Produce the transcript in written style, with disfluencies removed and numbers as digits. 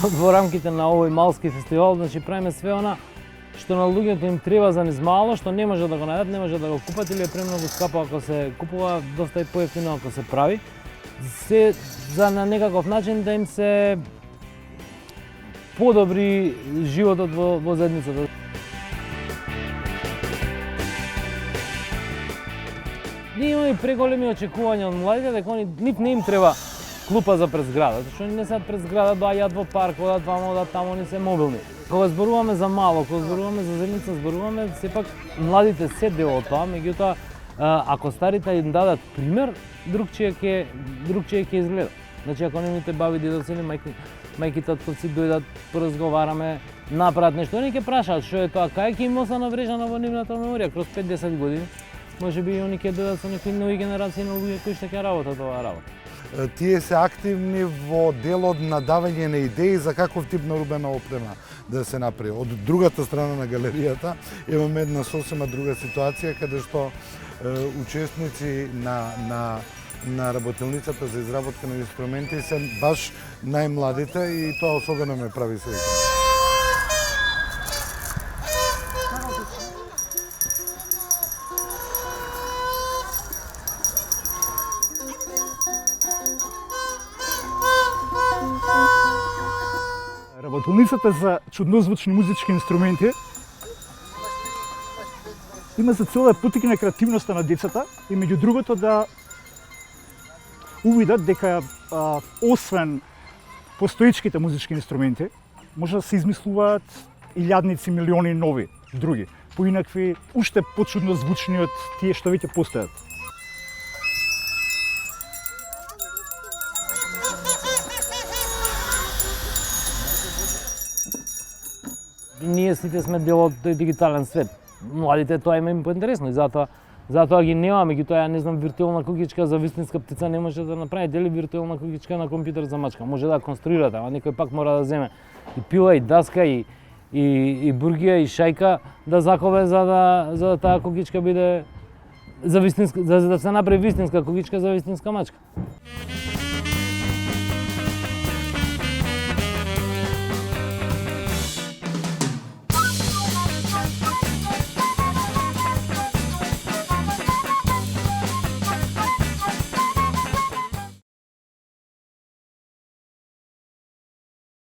во рамките на овој малски фестивал, значи правиме све она што на луѓето им треба за низ мало, што не може да го најдат, не може да го купат или е премногу скапо ако се купува, доста е поевтино ако се прави. Се за на некаков начин да им се подобри животот во заедницата. Ние имаме преголеми очекувања од младите дека они нив не им треба клупа за пред зграда, зашто не се пред зграда, доаѓаат во парк, одат вамо, одат таму, они се мобилни. Кога зборуваме за мало, кога зборуваме за заедница, зборуваме сепак младите се дел од тоа, меѓутоа ако старите им дадат пример, другчие ќе изгледа. Значи ако нивните баби, дедоци или мајки, татковци дојдат, поразговараме, направат нешто, они ќе прашаат што е тоа, кај ќе им остана врежано во нивната меморија кроз 5-10 години. Може би и они ќе дојдат со некои нови генерации на луѓе кои што ќе работат оваа работа. Тие се активни во делот на давање на идеи за каков тип нарубена опрема да се направи. Од другата страна на галеријата имаме една сосема друга ситуација каде што учесници на работилницата за изработка на инструменти се баш најмладите и тоа особено ме прави среќен. Работилницата за чуднозвучни музички инструменти има за цел да поттикне креативноста на децата и меѓу другото да увидат дека освен постоечките музички инструменти може да се измислуваат илјадници, милиони нови други, поинакви уште почуднозвучни од тие што веќе постојат. Ние сите сме дел од тој дигитален свет. Младите тоа им поинтересно и затоа ги нема, меѓутоа ја не знам виртуелна куќичка за вистинска птица не може да направи, дали виртуелна куќичка на компјутер за мачка. Може да конструирате, ама некој пак мора да земе и пила, и даска, и бургија, и шајка да закове за да таа куќичка биде за да се направи вистинска куќичка за вистинска мачка.